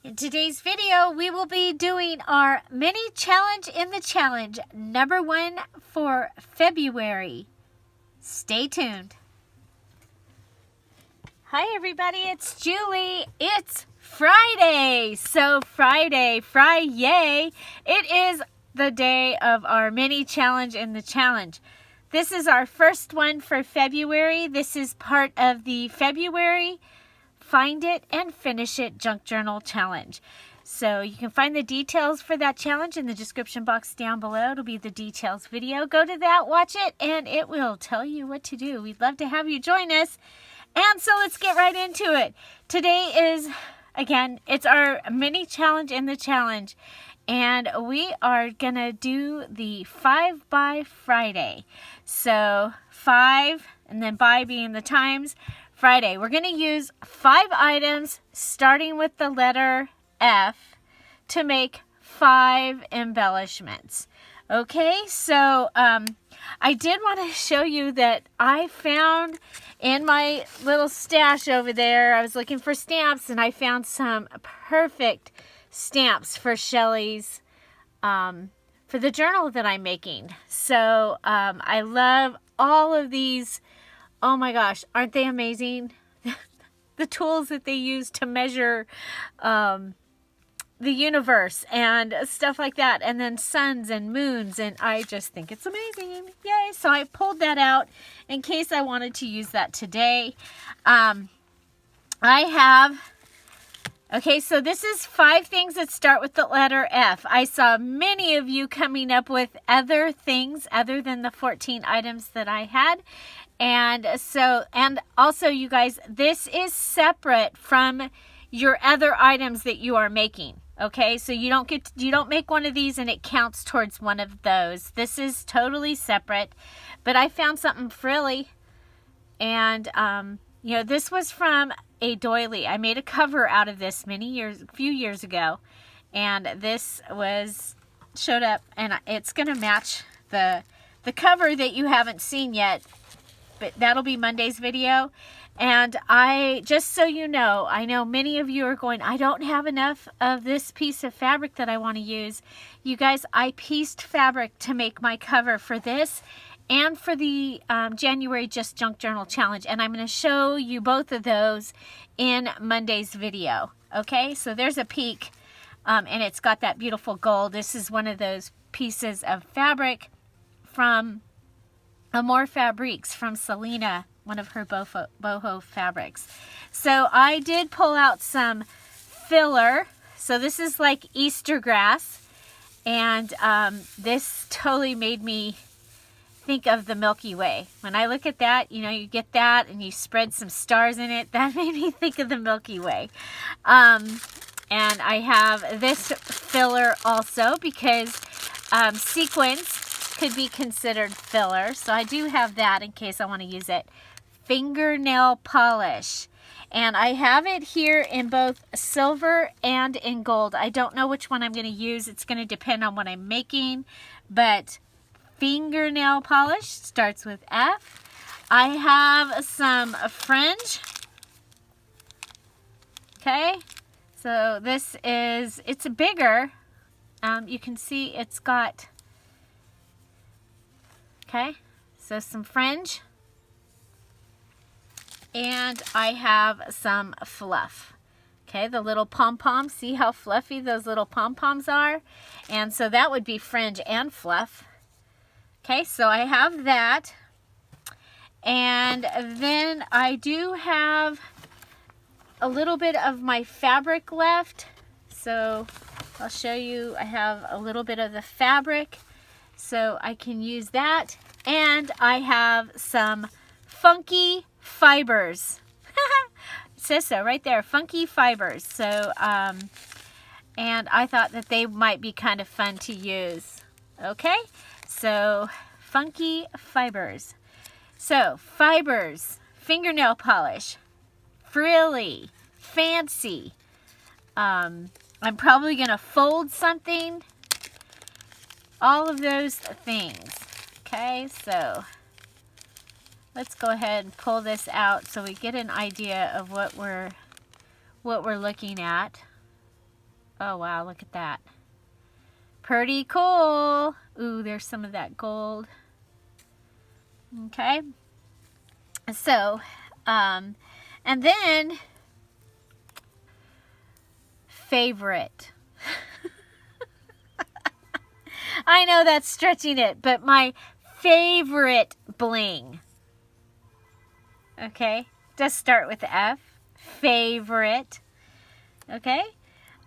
In today's video, we will be doing our mini challenge in the challenge, number 1 for February. Stay tuned. Hi everybody, it's Julie. It's Friday. So Friday, yay! It is the day of our mini challenge in the challenge. This is our first one for February. This is part of the February Find It and Finish It Junk Journal Challenge. So you can find the details for that challenge in the description box down below. It'll be the details video. Go to that, watch it, and it will tell you what to do. We'd love to have you join us. And so let's get right into it. Today is, again, it's our mini challenge in the challenge. And we are going to do the 5 by Friday. So 5, and then by being the times, Friday. We're going to use 5 items starting with the letter F to make 5 embellishments. Okay, so I did want to show you that I found in my little stash over there, I was looking for stamps and I found some perfect stamps for Shelly's, for the journal that I'm making. So I love all of these. Oh my gosh, aren't they amazing? The tools that they use to measure the universe and stuff like that, and then suns and moons, and I just think it's amazing. Yay! So I pulled that out in case I wanted to use that today. Okay, so this is 5 things that start with the letter F. I saw many of you coming up with other things other than the 14 items that I had. And also you guys, this is separate from your other items that you are making. Okay, so you don't make one of these and it counts towards one of those. This is totally separate. But I found something frilly, and you know, this was from a doily. I made a cover out of this a few years ago, and this showed up, and it's gonna match the cover that you haven't seen yet, but that'll be Monday's video. And just so you know, I know many of you are going, I don't have enough of this piece of fabric that I want to use. You guys, I pieced fabric to make my cover for this and for the January Just Junk Journal Challenge. And I'm going to show you both of those in Monday's video. Okay, so there's a peek, and it's got that beautiful gold. This is one of those pieces of fabric from Amore Fabriques from Selena, one of her boho fabrics. So I did pull out some filler. So this is like Easter grass, and this totally made me think of the Milky Way. When I look at that, you know, you get that and you spread some stars in it. That made me think of the Milky Way. And I have this filler also because sequins could be considered filler. So I do have that in case I want to use it. Fingernail polish. And I have it here in both silver and in gold. I don't know which one I'm going to use. It's going to depend on what I'm making. But fingernail polish starts with F. I have some fringe. Okay. So it's bigger. You can see it's got, okay, so some fringe. And I have some fluff. Okay, the little pom-poms. See how fluffy those little pom-poms are? And so that would be fringe and fluff. Okay, so I have that. And then I do have a little bit of my fabric left. So I'll show you. I have a little bit of the fabric, so I can use that. And I have some funky fibers. It says so right there, funky fibers. So and I thought that they might be kind of fun to use. Okay, so funky fibers. So fibers, fingernail polish, frilly, fancy. I'm probably gonna fold something, all of those things. Okay, so let's go ahead and pull this out so we get an idea of what we're looking at. Oh, wow, look at that. Pretty cool. Ooh, there's some of that gold. Okay. So, and then, favorite. I know that's stretching it, but my favorite bling. Okay. Does start with F. Favorite. Okay.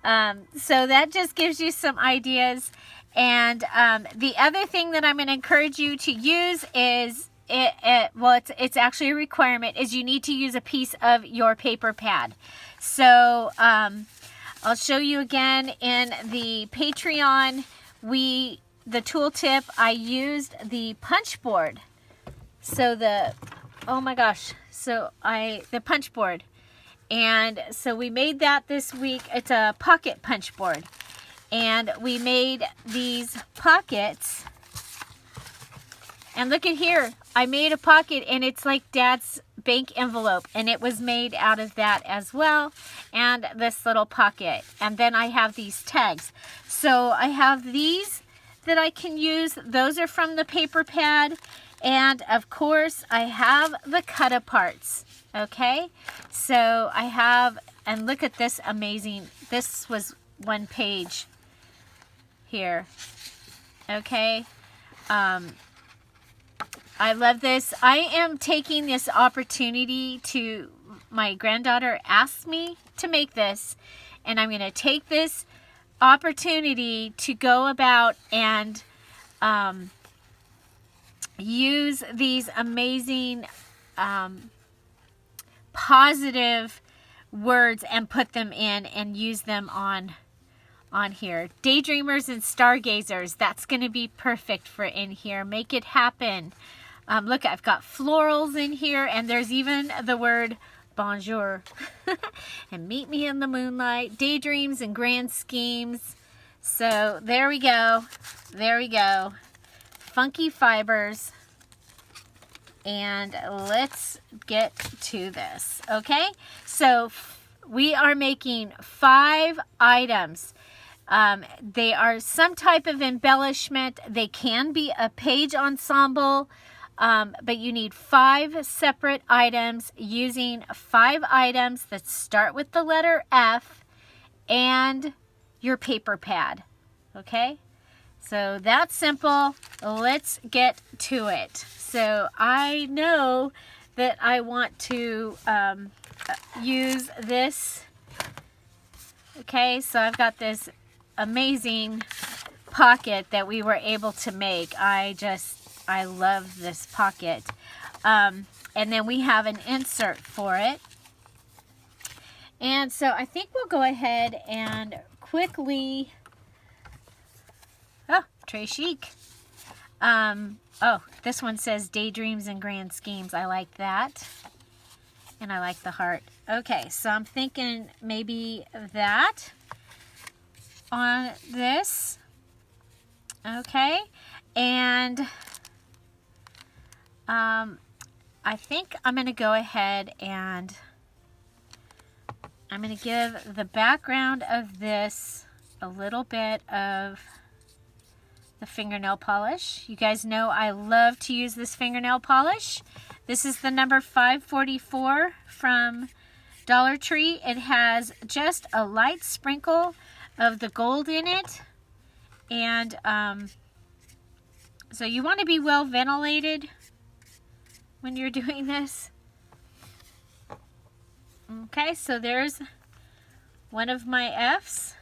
So that just gives you some ideas. And the other thing that I'm going to encourage you to use is, it's actually a requirement, is you need to use a piece of your paper pad. So I'll show you again in the Patreon. The tooltip, I used the punch board. So the punch board. And so we made that this week. It's a pocket punch board. And we made these pockets. And look at here. I made a pocket and it's like Dad's bank envelope. And it was made out of that as well. And this little pocket. And then I have these tags. So I have these that I can use. Those are from the paper pad. And of course I have the cut aparts. Okay, so I have, and look at this amazing, this was one page here. Okay, I love this. I am taking this opportunity to, my granddaughter asked me to make this, and I'm going to take this opportunity to go about and use these amazing positive words and put them in and use them on here. Daydreamers and stargazers, that's going to be perfect for in here. Make it happen. Look, I've got florals in here, and there's even the word bonjour. And meet me in the moonlight, daydreams and grand schemes. So there we go. There we go. Funky fibers. And let's get to this. Okay, so we are making 5 items. They are some type of embellishment. They can be a page ensemble, but you need 5 separate items using 5 items that start with the letter F and your paper pad. Okay, so that's simple. Let's get to it. So I know that I want to use this. Okay, so I've got this amazing pocket that we were able to make. I love this pocket. And then we have an insert for it. And so I think we'll go ahead and quickly, Trey Chic. Oh, this one says daydreams and grand schemes. I like that. And I like the heart. Okay, so I'm thinking maybe that on this. Okay, and I think I'm going to go ahead and I'm going to give the background of this a little bit of the fingernail polish. You guys know I love to use this fingernail polish. This is the number 544 from Dollar Tree. It has just a light sprinkle of the gold in it. And so you want to be well ventilated when you're doing this. Okay, so there's one of my F's.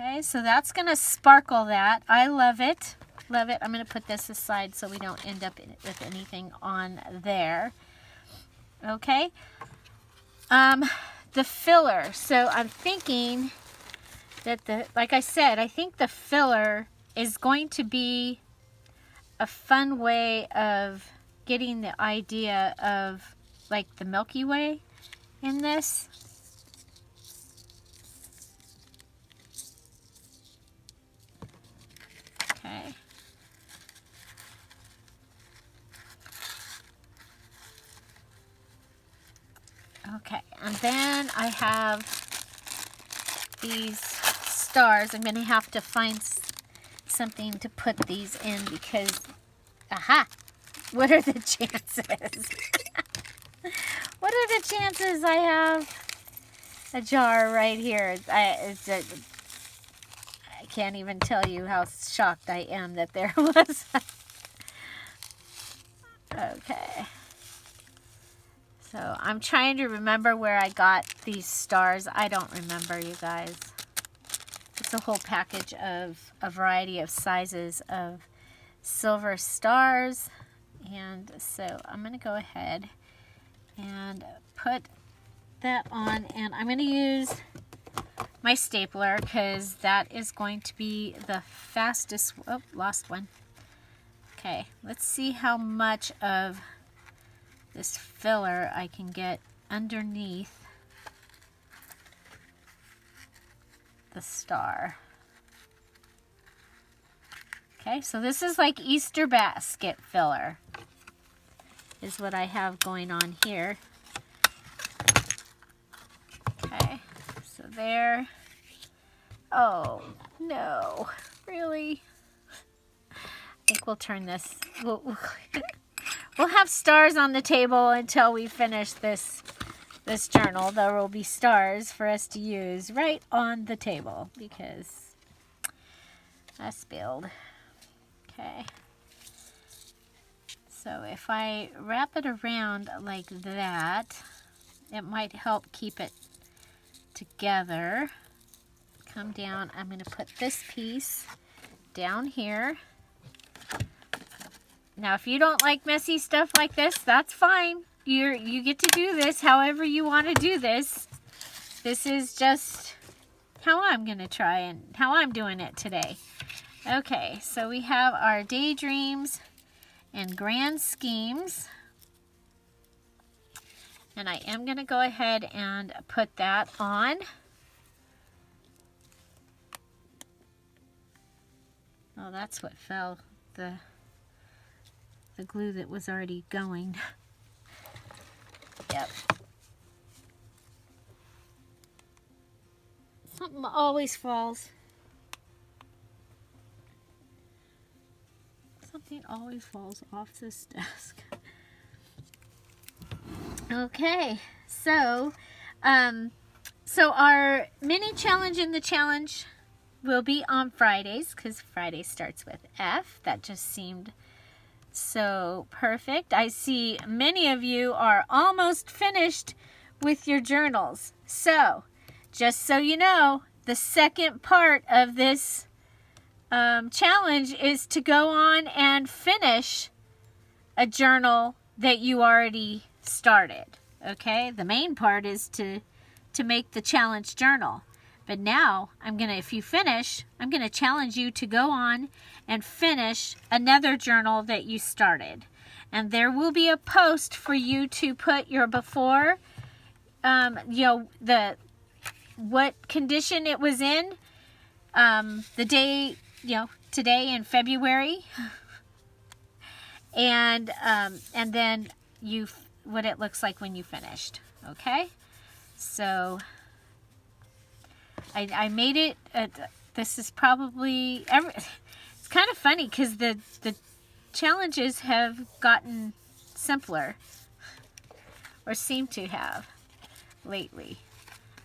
Okay, so that's going to sparkle that. I love it. Love it. I'm going to put this aside so we don't end up with anything on there. Okay. The filler. So I'm thinking that like I said, I think the filler is going to be a fun way of getting the idea of like the Milky Way in this. Okay. Okay, and then I have these stars. I'm going to have to find something to put these in because, aha, what are the chances? What are the chances I have a jar right here? I can't even tell you how shocked I am that there was. Okay. So I'm trying to remember where I got these stars. I don't remember, you guys. It's a whole package of a variety of sizes of silver stars. And so I'm going to go ahead and put that on. And I'm going to use my stapler because that is going to be the fastest. Oh, lost one. Okay, let's see how much of this filler I can get underneath the star. Okay, so this is like Easter basket filler is what I have going on here. Okay, so there. Oh, no, really? I think we'll turn this. We'll have stars on the table until we finish this journal. There will be stars for us to use right on the table because I spilled. Okay. So if I wrap it around like that, it might help keep it together. Come down. I'm going to put this piece down here. Now, if you don't like messy stuff like this, that's fine. You get to do this however you want to do this. This is just how I'm going to try and how I'm doing it today. Okay, so we have our daydreams and grand schemes. And I am going to go ahead and put that on. Oh, that's what fell. The glue that was already going. Yep. Something always falls. Something always falls off this desk. Okay, so our mini challenge in the challenge will be on Fridays because Friday starts with F. That just seemed so perfect. I see many of you are almost finished with your journals. So, just so you know, the second part of this challenge is to go on and finish a journal that you already started. Okay? The main part is to make the challenge journal. But now, if you finish, I'm going to challenge you to go on and finish another journal that you started. And there will be a post for you to put your before, what condition it was in, the day, today in February, and then what it looks like when you finished. Okay? So I made it, this is probably, it's kind of funny because the challenges have gotten simpler, or seem to have lately.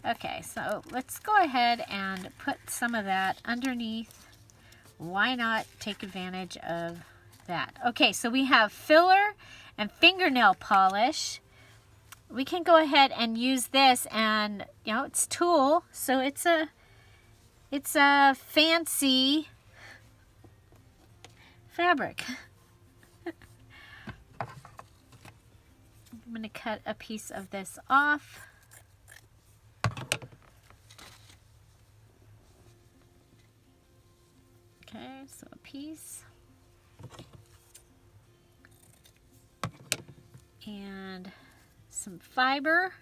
Okay, so let's go ahead and put some of that underneath. Why not take advantage of that? Okay, so we have filler and fingernail polish. We can go ahead and use this, and it's tulle, so it's a fancy fabric. I'm going to cut a piece of this off. Okay, so a piece. And some fiber.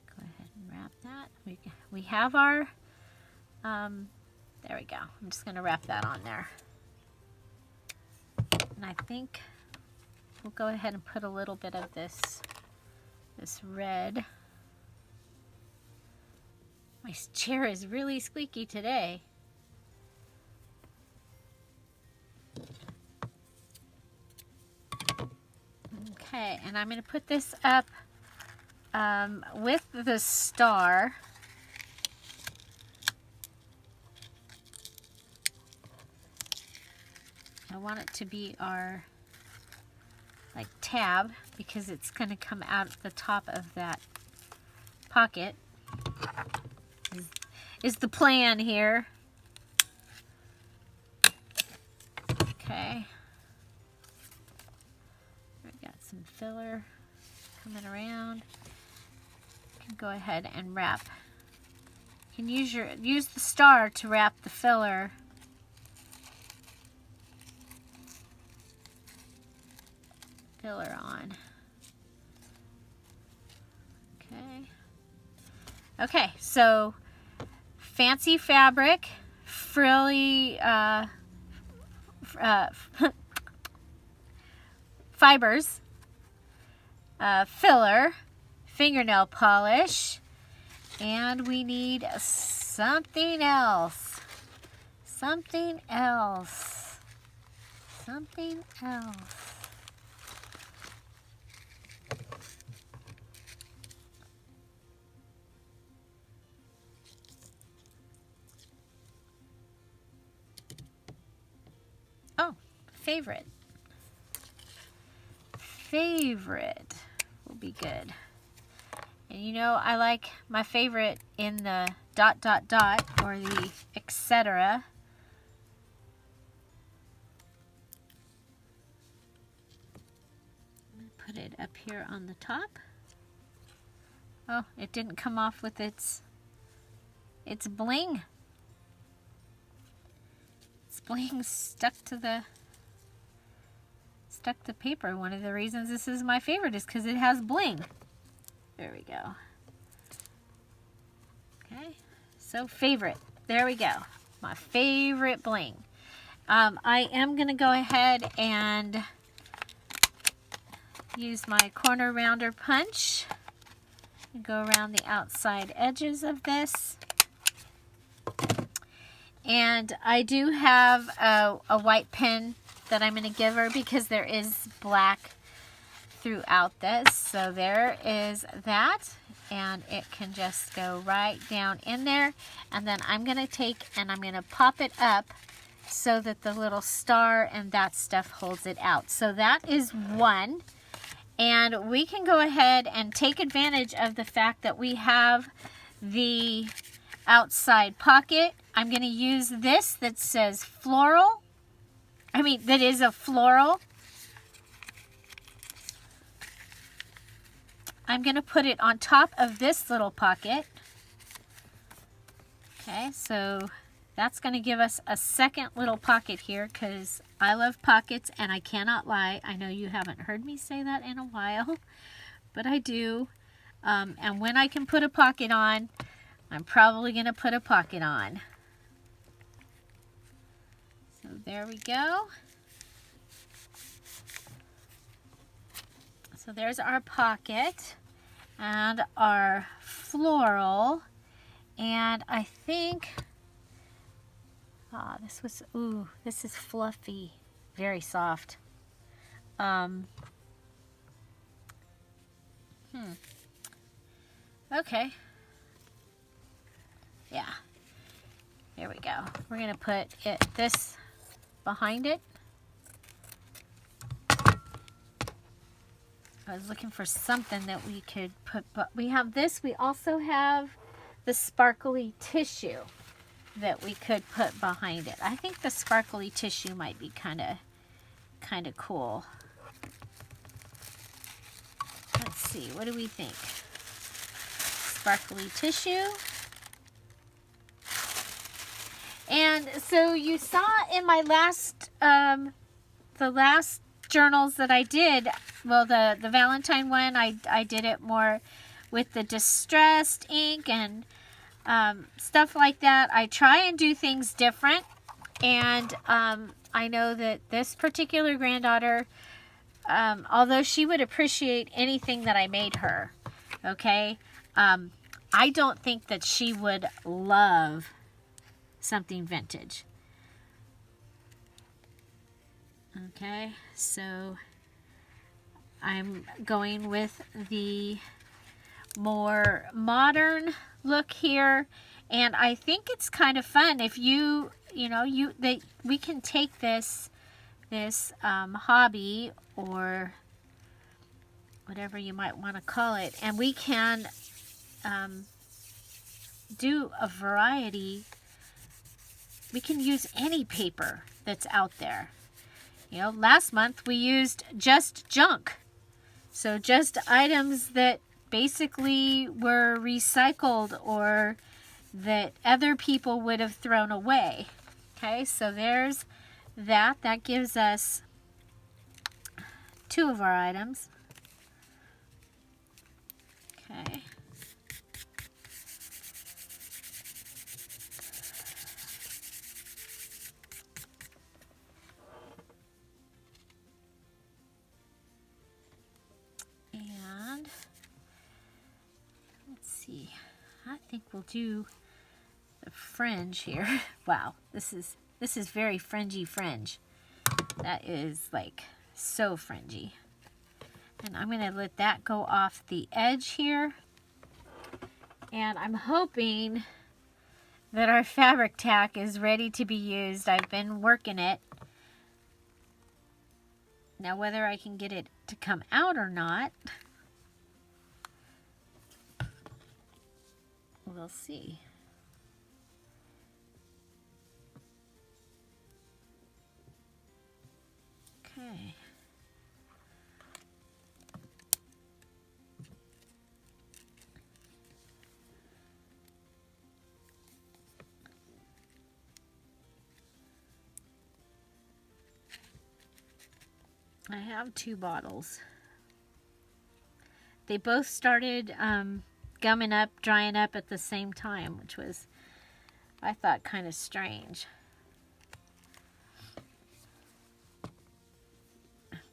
Go ahead and wrap that. We have our, there we go. I'm just going to wrap that on there. And I think we'll go ahead and put a little bit of this red. My chair is really squeaky today. Okay, and I'm going to put this up with the star. I want it to be our like tab because it's going to come out the top of that pocket is the plan here. Okay. I got some filler coming around. You can go ahead and wrap. You can use the star to wrap the filler. On. Okay, so fancy fabric, frilly fibers, filler, fingernail polish, and we need something else. Something else. Something else. Favorite will be good. And you know, I like my favorite in the ... or the etc. Put it up here on the top. Oh, it didn't come off with its bling. Its bling stuck to the paper. One of the reasons this is my favorite is because it has bling. There we go. Okay, so favorite. There we go. My favorite bling. I am going to go ahead and use my corner rounder punch and go around the outside edges of this. And I do have a white pen that I'm going to give her because there is black throughout this. So there is that, and it can just go right down in there. And then I'm going to take and I'm going to pop it up so that the little star and that stuff holds it out. So that is one. And we can go ahead and take advantage of the fact that we have the outside pocket. I'm going to use this that says floral. That is a floral. I'm going to put it on top of this little pocket. Okay, so that's going to give us a second little pocket here because I love pockets and I cannot lie. I know you haven't heard me say that in a while, but I do. And when I can put a pocket on, I'm probably going to put a pocket on. So there we go. So there's our pocket and our floral. And I think, this is fluffy, very soft. Okay. Yeah. There we go. We're going to put this behind it. I was looking for something that we could put, but we have this. We also have the sparkly tissue that we could put behind it. I think the sparkly tissue might be kind of cool. Let's see, what do we think? Sparkly tissue. And so you saw in my last, the last journals that I did, well, the Valentine one, I did it more with the distressed ink and stuff like that. I try and do things different. And I know that this particular granddaughter, although she would appreciate anything that I made her, okay, I don't think that she would love something vintage. Okay, so I'm going with the more modern look here, and I think it's kind of fun if we can take this hobby, or whatever you might want to call it, and we can do a variety. We can use any paper that's out there. Last month we used just junk. So just items that basically were recycled or that other people would have thrown away. Okay, so there's that. That gives us 2 of our items. Okay. And let's see. I think we'll do the fringe here. Wow, this is very fringy fringe. That is like so fringy. And I'm going to let that go off the edge here. And I'm hoping that our fabric tack is ready to be used. I've been working it. Now whether I can get it to come out or not, we'll see. Okay. I have 2 bottles. They both started gumming up, drying up at the same time, which was, I thought, kind of strange.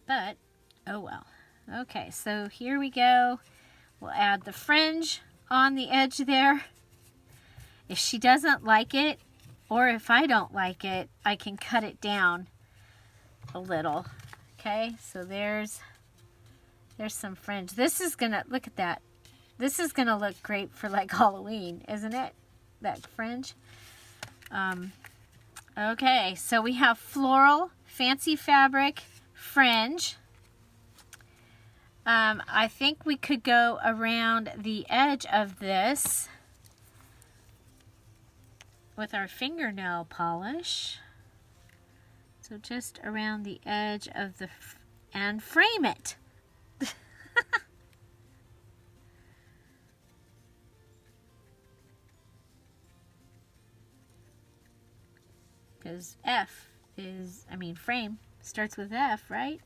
But, oh well. Okay, so here we go. We'll add the fringe on the edge there. If she doesn't like it, or if I don't like it, I can cut it down a little. Okay, so there's some fringe. This is gonna, look at that. This is gonna look great for like Halloween, isn't it? That fringe. Okay, so we have floral, fancy fabric, fringe. I think we could go around the edge of this with our fingernail polish. So just around the edge of the, and frame it. Because F is, frame starts with F, right?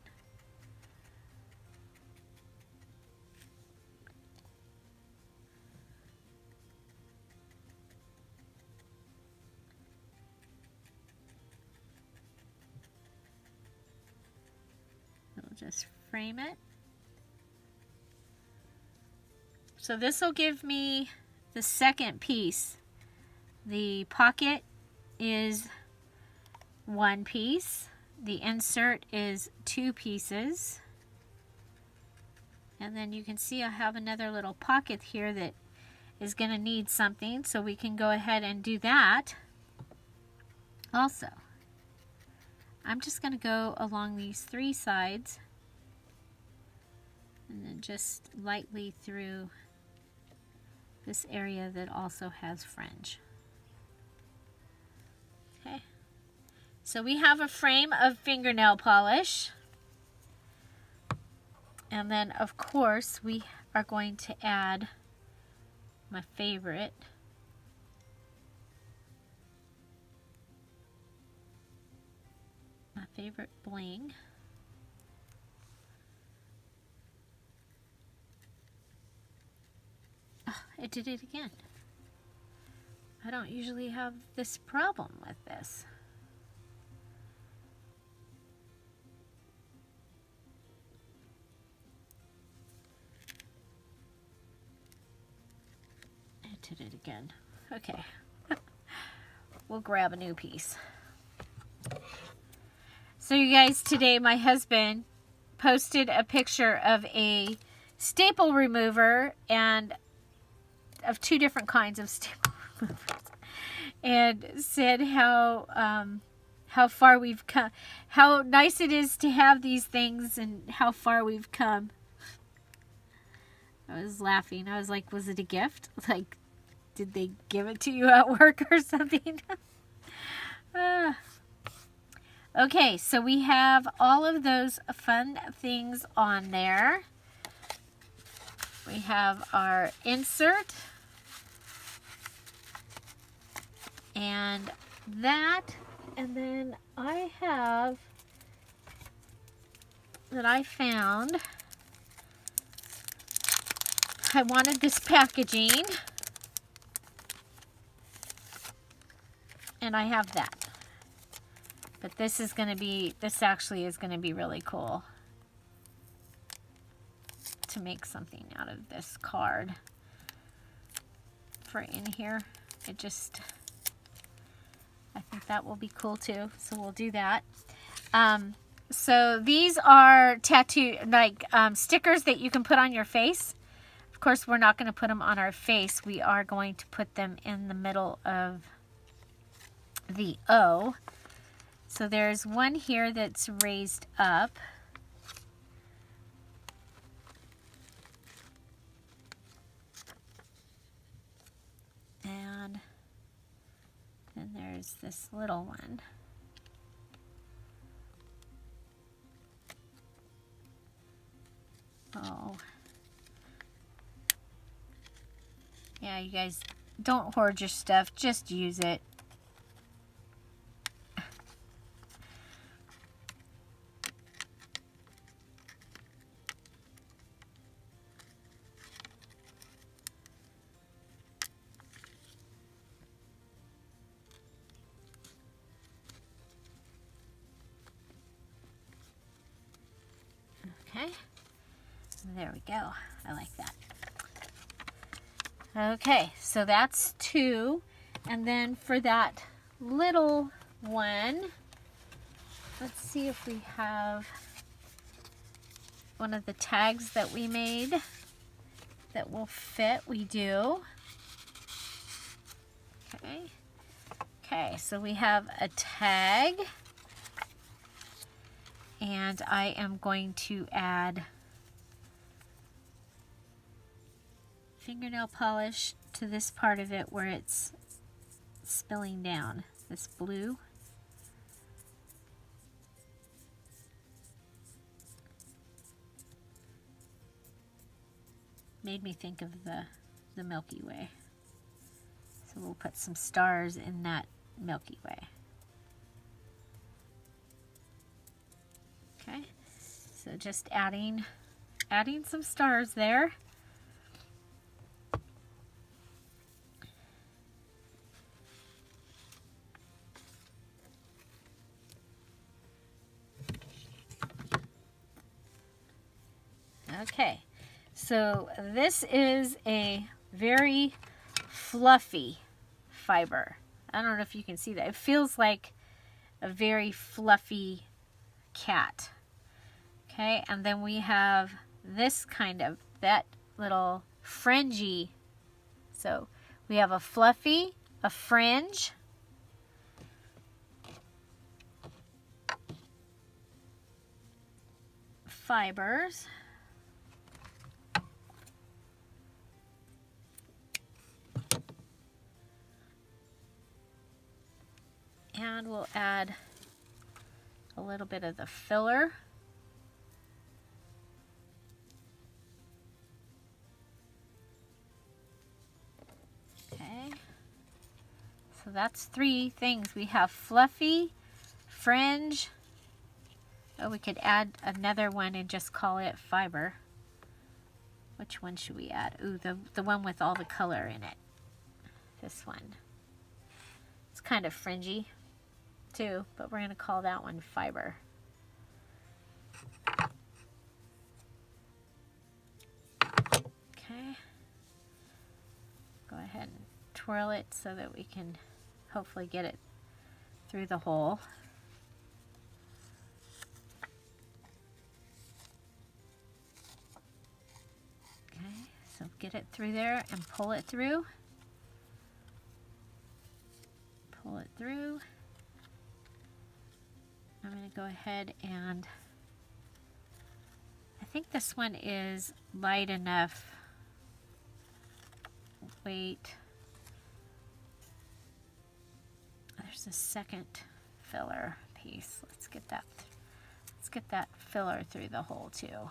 Just frame it. So this will give me the second piece. The pocket is 1 piece. The insert is 2 pieces. And then you can see I have another little pocket here that is going to need something, so we can go ahead and do that also. I'm just going to go along these 3 sides and then just lightly through this area that also has fringe. Okay, so we have a frame of fingernail polish, and then of course we are going to add my favorite, bling. Oh, it did it again. I don't usually have this problem with this. dented it again. Okay. We'll grab a new piece. So you guys, today my husband posted a picture of a staple remover and of 2 different kinds of staple removers, and said how far we've come, how nice it is to have these things, and how far we've come. I was laughing. I was like, was it a gift? Like, did they give it to you at work or something? Okay, so we have all of those fun things on there. We have our insert and that, and then I have that I found. I wanted this packaging, and I have that. But this is going to be, this actually is going to be really cool to make something out of this card for in here. It just, I think that will be cool too. So we'll do that. So these are tattoo, like stickers that you can put on your face. Of course, we're not going to put them on our face. We are going to put them in the middle of the O. So there's one here that's raised up. And then there's this little one. Oh. Yeah, you guys, don't hoard your stuff. Just use it. Okay, there we go. I like that. Okay, so that's 2. And then for that little one, let's see if we have one of the tags that we made that will fit. We do. Okay. Okay, so we have a tag. And I am going to add fingernail polish to this part of it where it's spilling down, this blue. Made me think of the Milky Way. So we'll put some stars in that Milky Way. Okay, so just adding some stars there. Okay, so this is a very fluffy fiber. I don't know if you can see that. It feels like a very fluffy cat. Okay, and then we have this kind of, that little fringy. So we have a fluffy, a fringe, fibers, and we'll add a little bit of the filler. Okay, so that's 3 things. We have fluffy, fringe. Oh, we could add another one and just call it fiber. Which one should we add? Ooh, the one with all the color in it. This one. It's kind of fringy too, but we're going to call that one fiber. Okay. Go ahead ahead and twirl it so that we can hopefully get it through the hole. Okay, so get it through there and pull it through. Pull it through. I'm going to go ahead and I think this one is light enough weight. There's a second filler piece. Let's get that filler through the hole too.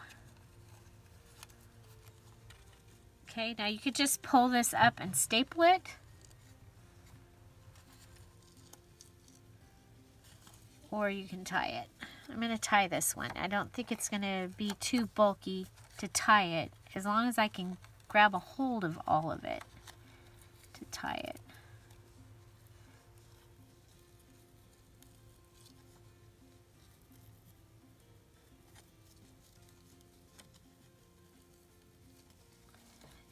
Okay, now you could just pull this up and staple it. Or you can tie it. I'm going to tie this one. I don't think it's going to be too bulky to tie it, as long as I can grab a hold of all of it to tie it.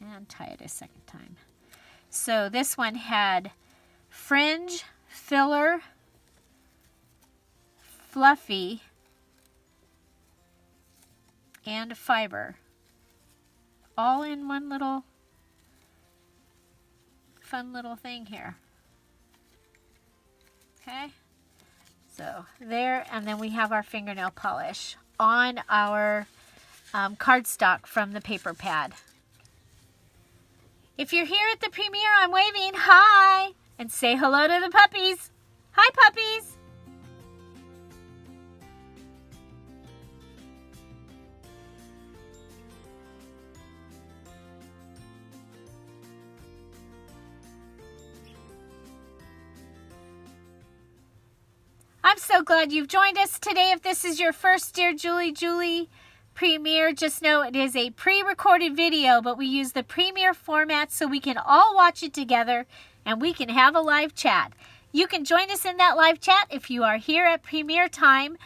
And tie it a second time. So this one had fringe, filler, fluffy, and fiber, all in one little fun little thing here. Okay, so there, and then we have our fingernail polish on our cardstock from the paper pad. If you're here at the premiere, I'm waving hi, and say hello to the puppies. Hi, puppies. I'm so glad you've joined us today. If this is your first Dear Julie premiere, just know it is a pre-recorded video, but we use the premiere format so we can all watch it together and we can have a live chat. You can join us in that live chat if you are here at premiere time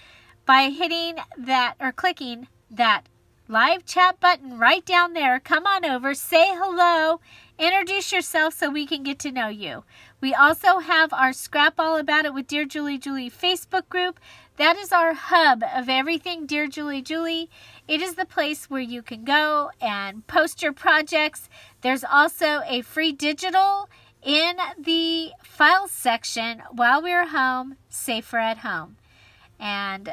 by hitting that or clicking that live chat button right down there. Come on over, say hello, introduce yourself so we can get to know you. We also have our Scrap All About It with Dear Julie Facebook group. That is our hub of everything Dear Julie. It is the place where you can go and post your projects. There's also a free digital in the files section while we're home, safer at home. And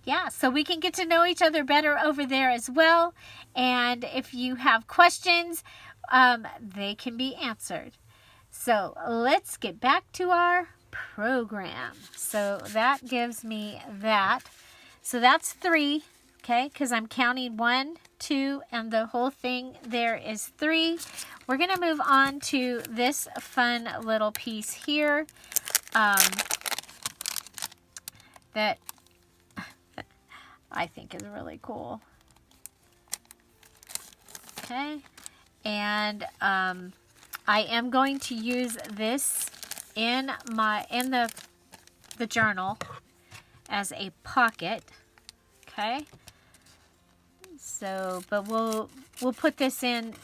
yeah, so we can get to know each other better over there as well. And if you have questions, they can be answered. So let's get back to our program. So that gives me that. So that's 3, okay, because I'm counting 1, 2, and the whole thing there is 3. We're going to move on to this fun little piece here that I think is really cool. Okay, and I am going to use this in the journal as a pocket. Okay, so but we'll put this in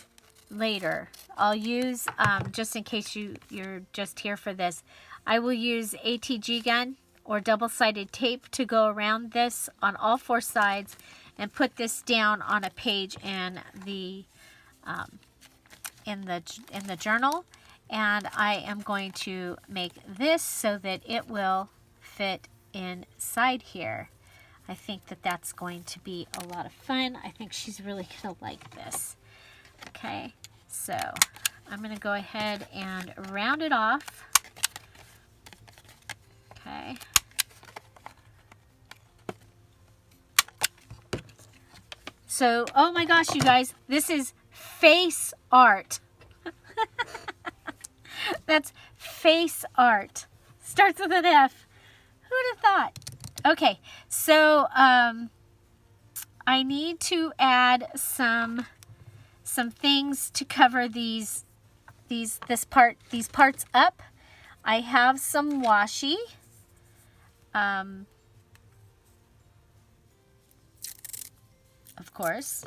later. I'll use just in case you're just here for this, I will use ATG gun or double-sided tape to go around this on all 4 sides and put this down on a page in the journal. And I am going to make this so that it will fit inside here. I think that that's going to be a lot of fun. I think she's really gonna like this. Okay, so I'm gonna go ahead and round it off. Okay. So, oh my gosh, you guys, this is face art. That's face art. Starts with an F. Who'd have thought? Okay, so I need to add some things to cover these parts up. I have some washi. Of course.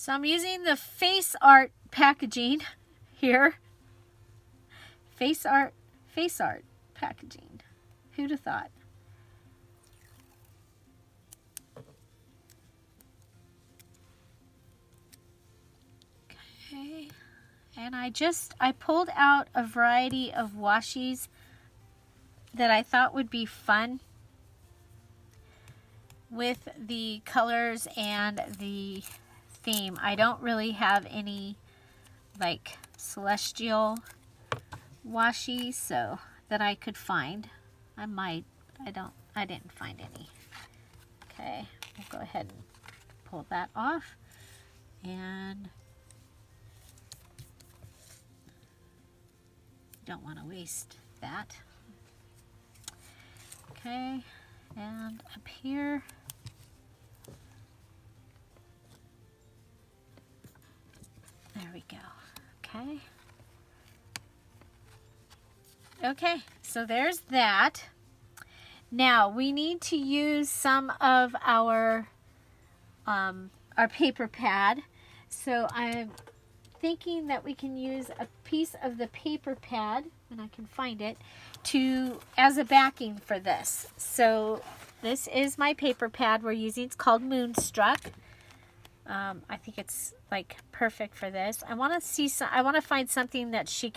So I'm using the Face Art packaging here. Face Art packaging. Who'd have thought? Okay. And I pulled out a variety of washies that I thought would be fun with the colors and the theme. I don't really have any like celestial washi so that I could find. I didn't find any. Okay, we'll go ahead and pull that off. And don't want to waste that. Okay, and up here, there we go. Okay. Okay, so there's that. Now we need to use some of our paper pad. So I'm thinking that we can use a piece of the paper pad, and I can find it, as a backing for this. So this is my paper pad we're using. It's called Moonstruck. I think it's like perfect for this. I want to find something that she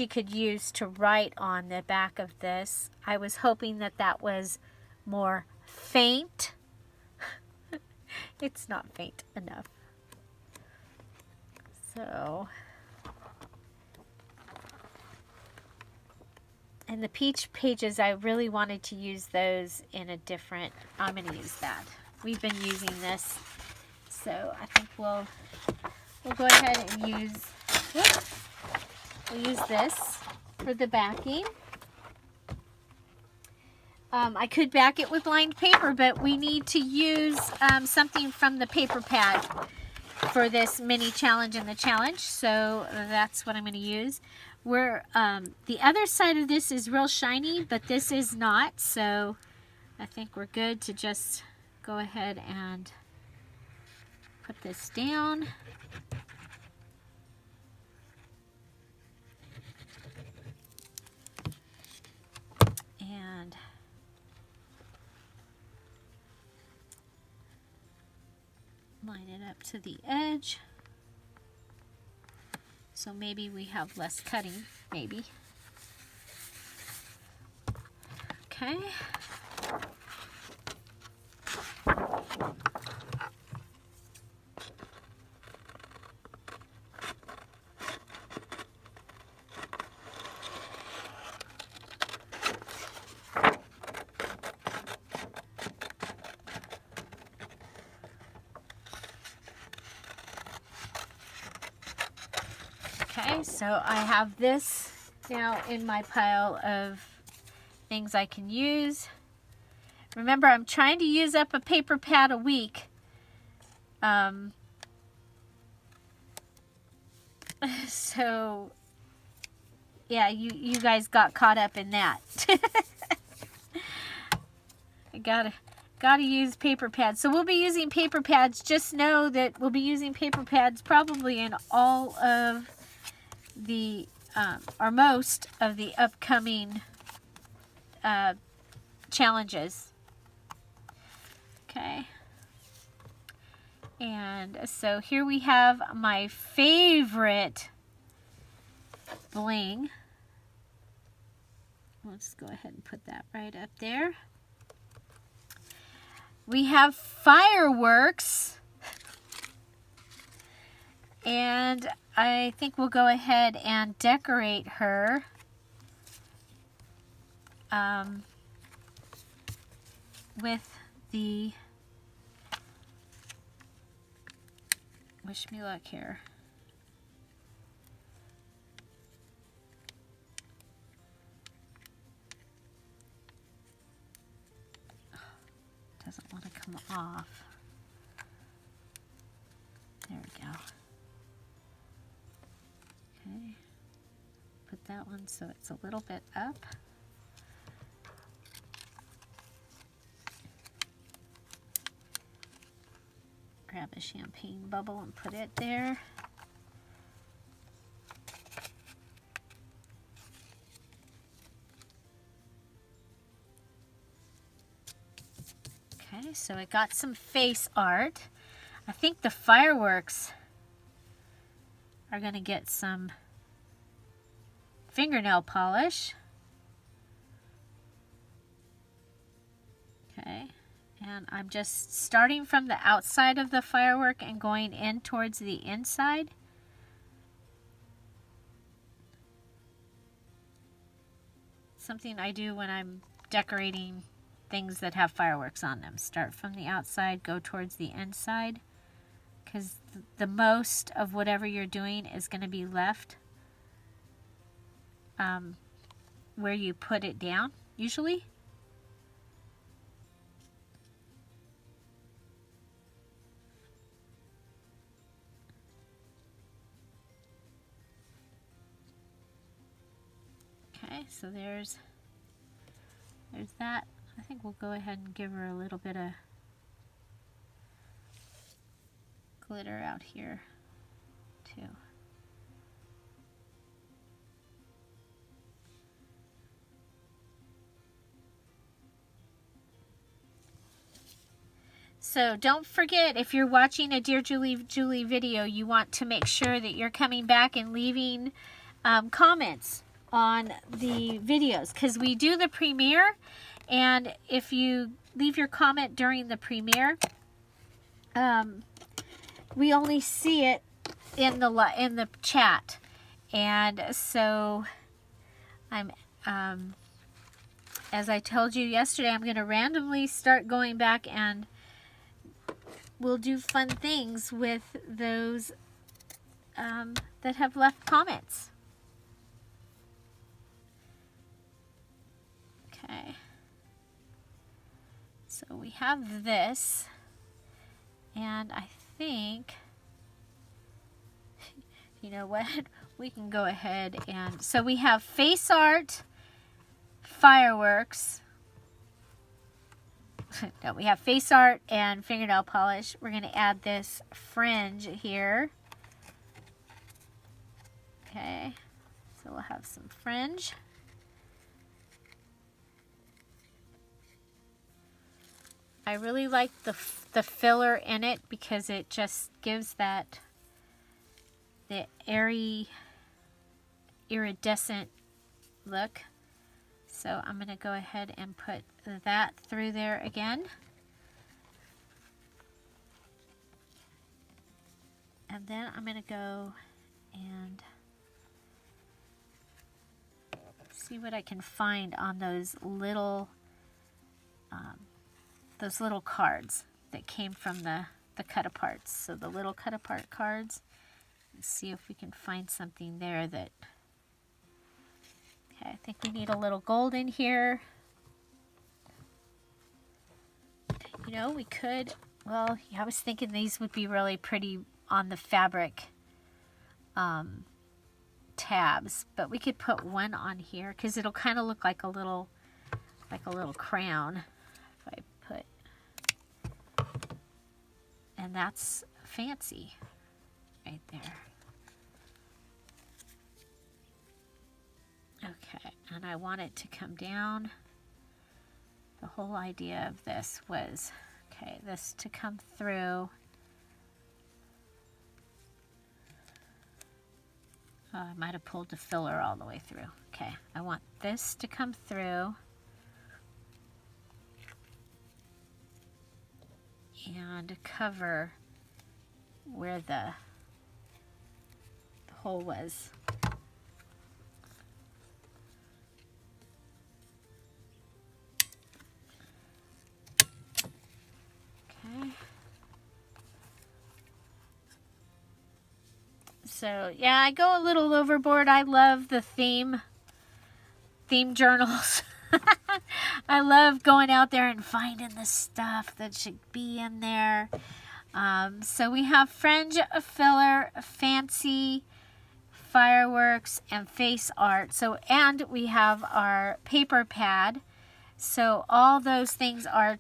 could use to write on the back of this. I was hoping that was more faint. It's not faint enough. So, and the peach pages, I really wanted to use those in a different, I'm going to use that. We've been using this, so I think we'll go ahead and we'll use this for the backing. I could back it with lined paper, but we need to use something from the paper pad for this mini challenge in the challenge, so that's what I'm going to use. The other side of this is real shiny, but this is not, so I think we're good to just go ahead and put this down. And line it up to the edge. So maybe we have less cutting, maybe. Okay. Okay, so I have this now in my pile of things I can use. Remember, I'm trying to use up a paper pad a week. So, yeah, you guys got caught up in that. I gotta use paper pads. So we'll be using paper pads. Just know that we'll be using paper pads probably in all of the or most of the upcoming challenges. Okay, and so here we have my favorite bling. Let's go ahead and put that right up there. We have fireworks, and I think we'll go ahead and decorate her with the, wish me luck here. Doesn't want to come off. There we go. Okay, put that one so it's a little bit up. grab a champagne bubble and put it there. Okay, so I got some face art. I think the fireworks are going to get some fingernail polish. Okay, and I'm just starting from the outside of the firework and going in towards the inside. Something I do when I'm decorating things that have fireworks on them. Start from the outside, go towards the inside, because the most of whatever you're doing is going to be left where you put it down, usually. Okay, so there's that. I think we'll go ahead and give her a little bit of glitter out here too. So don't forget, if you're watching a Dear Julie video, you want to make sure that you're coming back and leaving comments on the videos, because we do the premiere, and if you leave your comment during the premiere, we only see it in the chat. And so I'm as I told you yesterday, I'm going to randomly start going back, and we'll do fun things with those that have left comments. Okay, so we have this, and I think, you know what, we can go ahead and, so we have face art, fireworks, no, we have face art and fingernail polish. We're going to add this fringe here. Okay, so we'll have some fringe. I really like the filler in it because it just gives that the airy, iridescent look. So I'm going to go ahead and put that through there again. And then I'm going to go and see what I can find on those little cards that came from the cut aparts. So the little cut apart cards. Let's see if we can find something there that... Okay, I think we need a little gold in here. You know, we could, well, I was thinking these would be really pretty on the fabric tabs, but we could put one on here because it'll kind of look like a little crown if I put, and that's fancy right there. Okay, and I want it to come down. The whole idea of this was, okay, this to come through. Oh, I might have pulled the filler all the way through. Okay, I want this to come through. And cover where the hole was. So yeah, I go a little overboard. I love the theme journals. I love going out there and finding the stuff that should be in there. So we have fringe, a filler, a fancy, fireworks, and face art. So, and we have our paper pad. So all those things are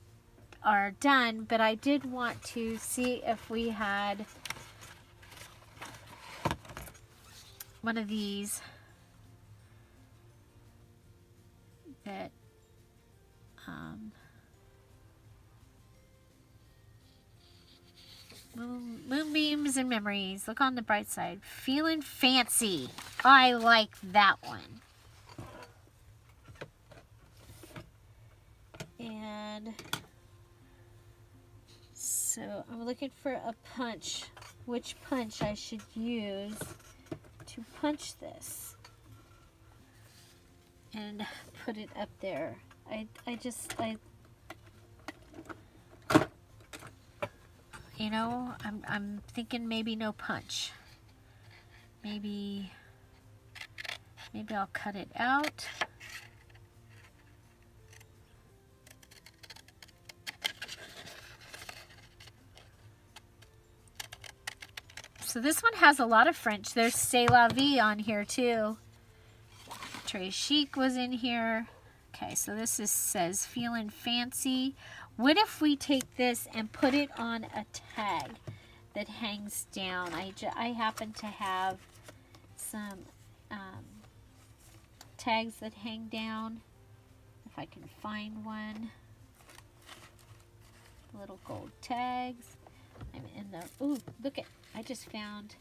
are done, but I did want to see if we had one of these that Moonbeams and Memories. Look on the bright side. Feeling Fancy. I like that one. And so I'm looking for a punch. Which punch I should use to punch this and put it up there. You know, I'm thinking maybe no punch. Maybe I'll cut it out. So this one has a lot of French. There's C'est La Vie on here too. Très Chic was in here. Okay, so this says Feeling Fancy. What if we take this and put it on a tag that hangs down? I happen to have some tags that hang down. If I can find one. Little gold tags. I'm in the, ooh, look at, I just found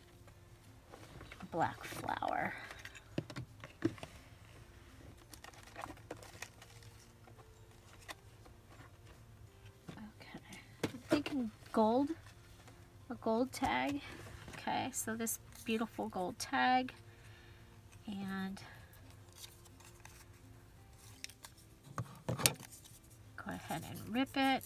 a black flower. Thinking gold, a gold tag. Okay, so this beautiful gold tag, and go ahead and rip it.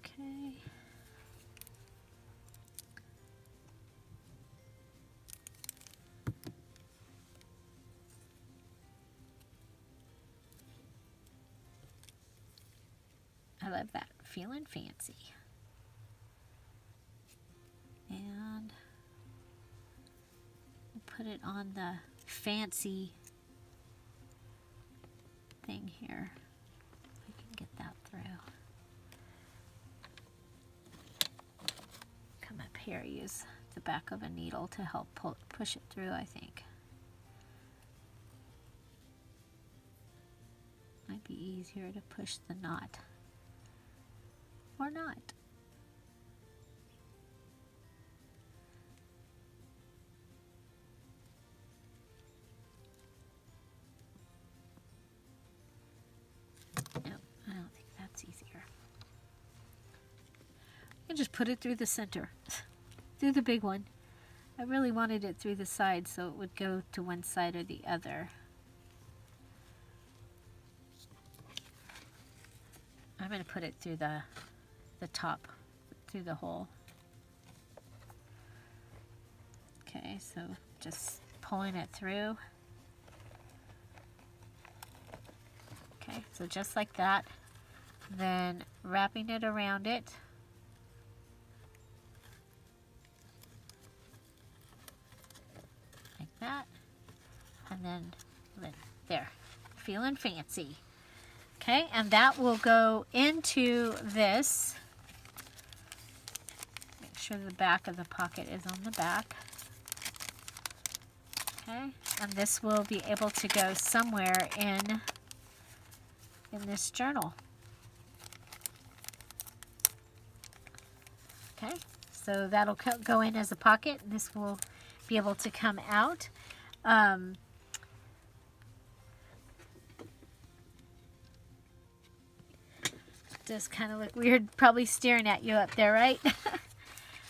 Okay. I love that. Feeling Fancy. And put it on the fancy thing here. If I can get that through. Come up here, use the back of a needle to help push it through, I think. Might be easier to push the knot. Or not. No, I don't think that's easier. I can just put it through the center, through the big one. I really wanted it through the side so it would go to one side or the other. I'm going to put it through the top, through the hole. Okay, so just pulling it through. Okay, so just like that. Then wrapping it around it. Like that. And then there. Feeling Fancy. Okay, and that will go into this. Make sure the back of the pocket is on the back. Okay, and this will be able to go somewhere in this journal. Okay, so that'll go in as a pocket, and this will be able to come out. Does kind of look weird, probably staring at you up there, right?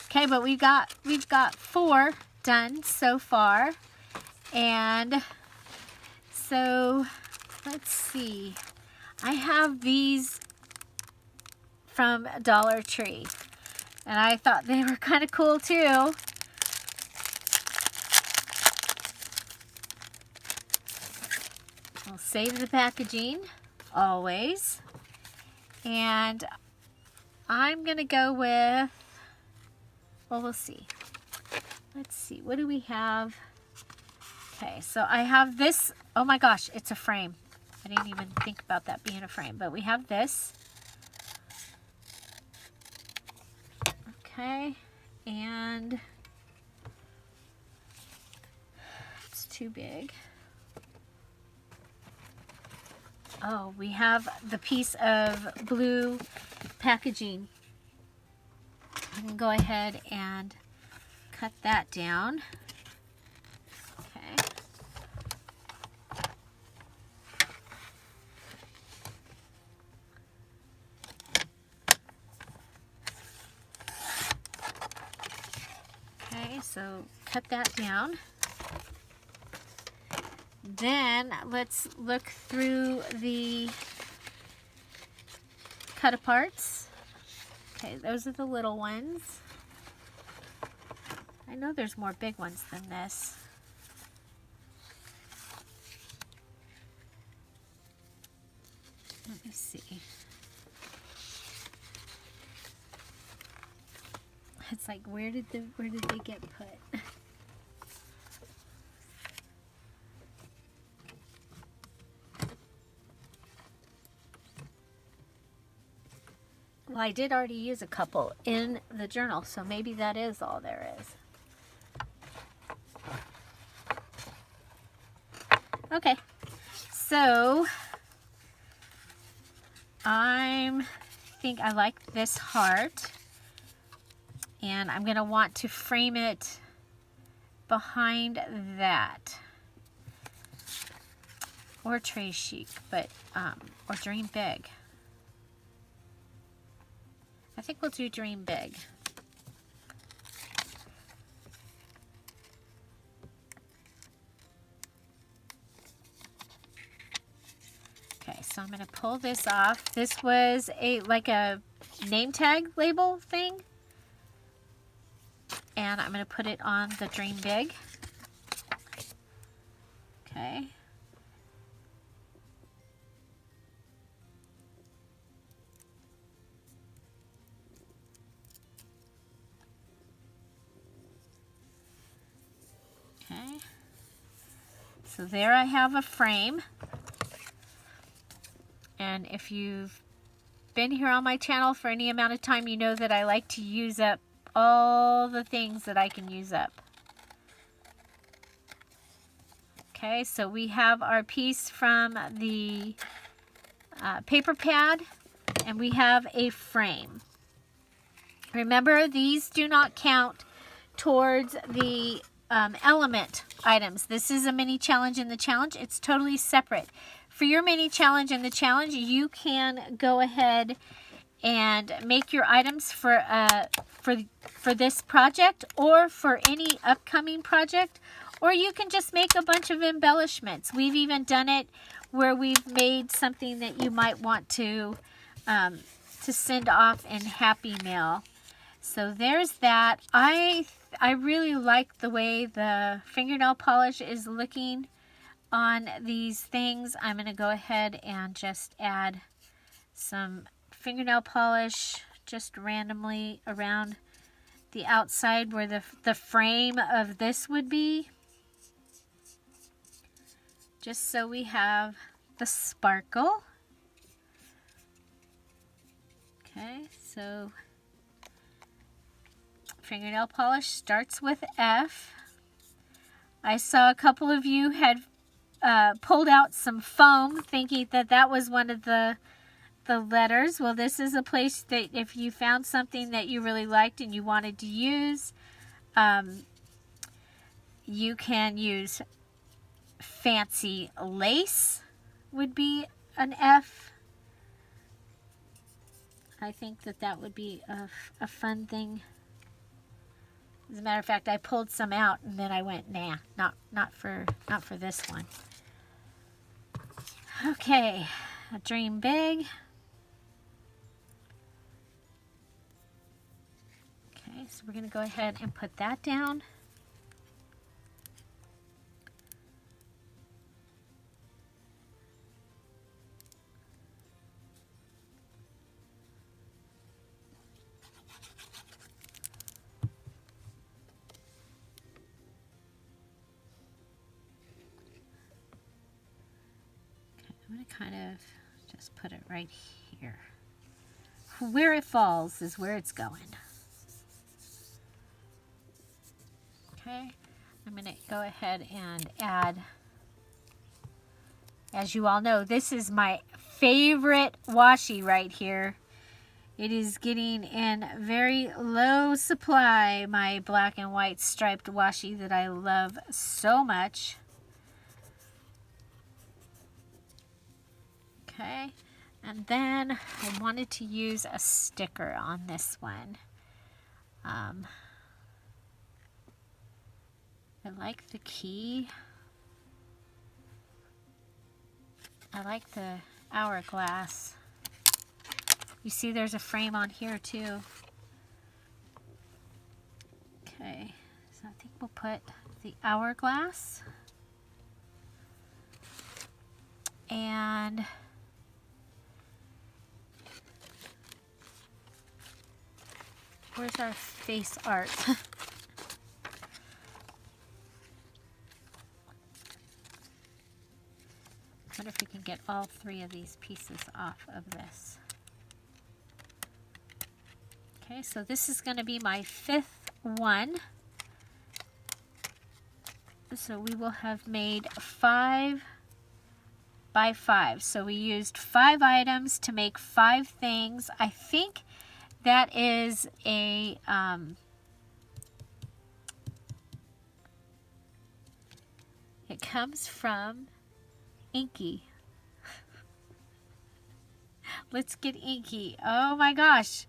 Okay, but we've got 4 done so far, and so let's see. I have these from Dollar Tree, and I thought they were kind of cool too. I'll save the packaging always. And I'm going to go with, well, we'll see. Let's see. What do we have? Okay, so I have this. Oh my gosh, it's a frame. I didn't even think about that being a frame, but we have this. Okay, and it's too big. Oh, we have the piece of blue packaging. I can go ahead and cut that down. Okay. Okay, so cut that down. Then let's look through the cut aparts. Okay, those are the little ones. I know there's more big ones than this. Let me see. It's like, where did they get put? Well, I did already use a couple in the journal, so maybe that is all there is. Okay, so I think I like this heart, and I'm going to want to frame it behind that. Or tray chic, but, or dream big. I think we'll do dream big. Okay, so I'm going to pull this off. This was like a name tag label thing. And I'm going to put it on the dream big. Okay. Okay, so there I have a frame, and if you've been here on my channel for any amount of time, you know that I like to use up all the things that I can use up. Okay, so we have our piece from the paper pad, and we have a frame. Remember, these do not count towards the element items. This is a mini challenge in the challenge. It's totally separate. For your mini challenge in the challenge, you can go ahead and make your items for this project or for any upcoming project, or you can just make a bunch of embellishments. We've even done it where we've made something that you might want to send off in Happy Mail. So there's that. I really like the way the fingernail polish is looking on these things. I'm going to go ahead and just add some fingernail polish just randomly around the outside where the frame of this would be. Just so we have the sparkle. Okay, so fingernail polish starts with F. I saw a couple of you had pulled out some foam thinking that that was one of the letters. Well, this is a place that if you found something that you really liked and you wanted to use, you can use fancy lace would be an F. I think that would be a fun thing. As a matter of fact, I pulled some out and then I went, nah, not for this one. Okay, a dream big. Okay, so we're going to go ahead and put that down. kind of just put it right here. Where it falls is where it's going. Okay, I'm going to go ahead and add, as you all know, this is my favorite washi right here. It is getting in very low supply, my black and white striped washi that I love so much. Okay, and then I wanted to use a sticker on this one. I like the key. I like the hourglass. You see there's a frame on here too. Okay, so I think we'll put the hourglass. And where's our face art? I wonder if we can get all three of these pieces off of this. Okay, so this is going to be my 5th one. So we will have made 5 by 5. So we used 5 items to make 5 things. I think that is a it comes from Inky. Let's get Inky. Oh my gosh.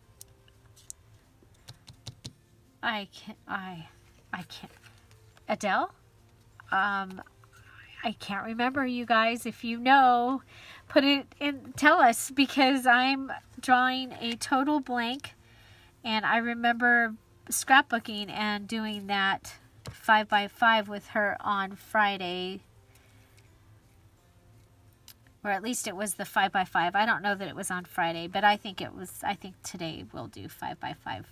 I can't. Adele? I can't remember, you guys. If you know, put it in, tell us, because I'm drawing a total blank, and I remember scrapbooking and doing that 5 by 5 with her on Friday, or at least it was the 5 by 5. I don't know that it was on Friday, but I think it was. I think today we'll do 5 by 5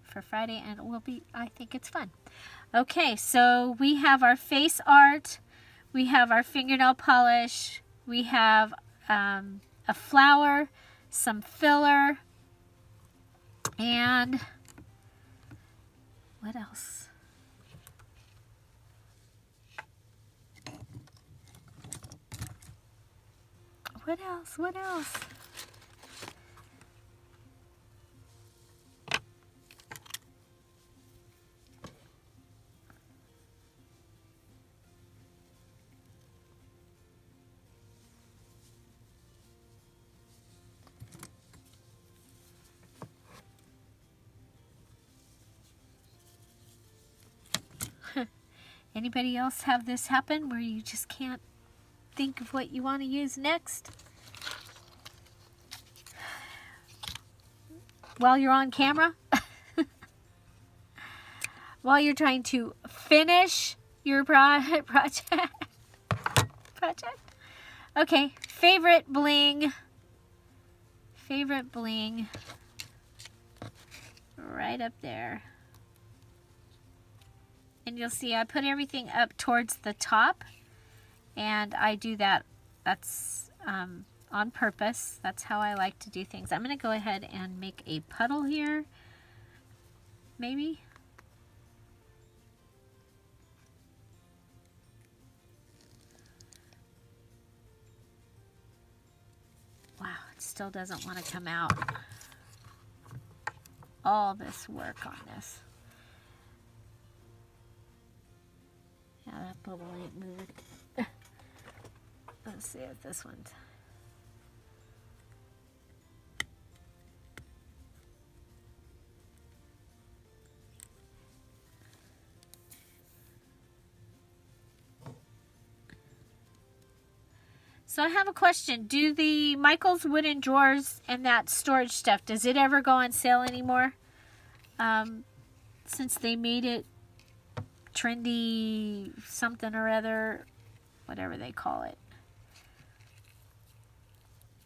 for Friday, and it will be, I think it's fun. Okay, so we have our face art, we have our fingernail polish, we have a flower, some filler, and what else? What else? What else? Anybody else have this happen where you just can't think of what you want to use next? While you're on camera? While you're trying to finish your project? Okay, favorite bling. Favorite bling. Right up there. And you'll see I put everything up towards the top, and I do that, that's on purpose. That's how I like to do things. I'm going to go ahead and make a puddle here, maybe. Wow, it still doesn't want to come out. All this work on this. Yeah, that bubble ain't moving. Let's see if this one's... So I have a question. Do the Michael's wooden drawers and that storage stuff, does it ever go on sale anymore? Since they made it trendy something or other, whatever they call it.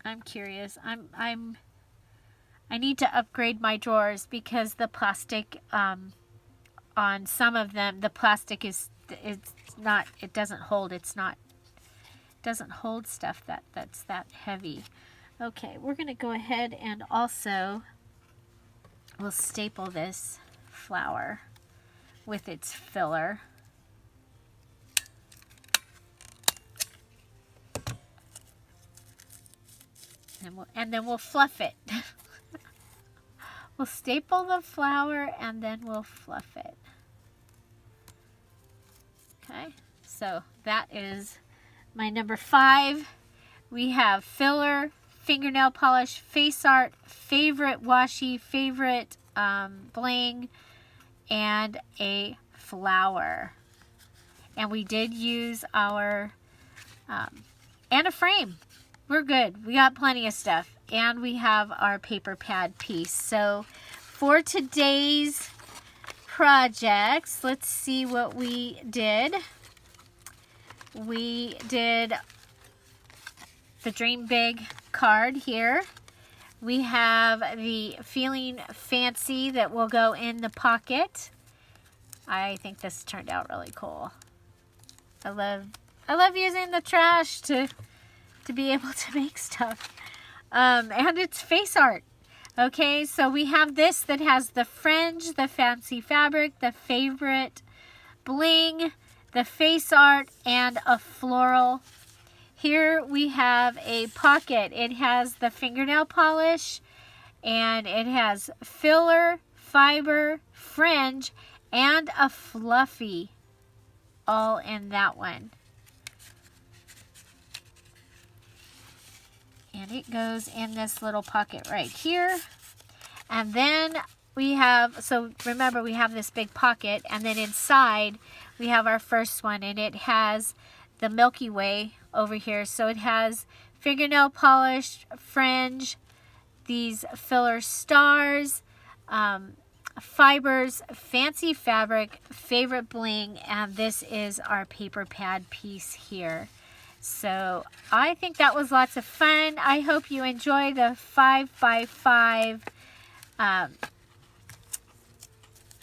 I'm curious. I need to upgrade my drawers because the plastic on some of them, the plastic is, it's not, it doesn't hold, it doesn't hold stuff that's that heavy. Okay, we're going to go ahead and also we'll staple this flower with its filler. And then we'll fluff it. We'll staple the flower and then we'll fluff it. Okay, so that is my number 5. We have filler, fingernail polish, face art, favorite washi, favorite bling, and a flower. And we did use our, and a frame. We're good. We got plenty of stuff. And we have our paper pad piece. So for today's projects, let's see what we did. We did the Dream Big card here. We have the Feeling Fancy that will go in the pocket. I think this turned out really cool. I love using the trash to be able to make stuff. And it's face art. Okay, so we have this that has the fringe, the fancy fabric, the favorite bling, the face art, and a floral. Here we have a pocket. It has the fingernail polish, and it has filler, fiber, fringe, and a fluffy, all in that one. And it goes in this little pocket right here. And then we have, so remember we have this big pocket, and then inside we have our first one, and it has the Milky Way over here. So it has fingernail polish, fringe, these filler stars, fibers, fancy fabric, favorite bling, and this is our paper pad piece here. So I think that was lots of fun. I hope you enjoy the 5x5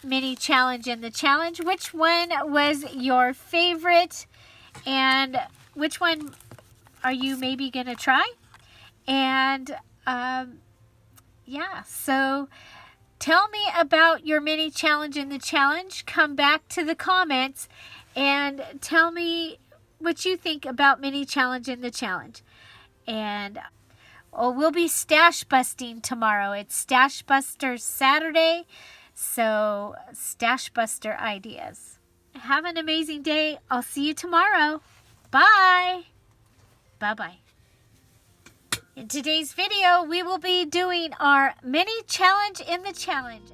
mini challenge in the challenge. Which one was your favorite, and which one are you maybe going to try? And yeah, so tell me about your mini challenge in the challenge. Come back to the comments and tell me what you think about mini challenge in the challenge. And we'll be stash busting tomorrow. It's Stash Buster Saturday, so stash buster ideas. Have an amazing day. I'll see you tomorrow. Bye. Bye-bye. In today's video, we will be doing our mini challenge in the challenge.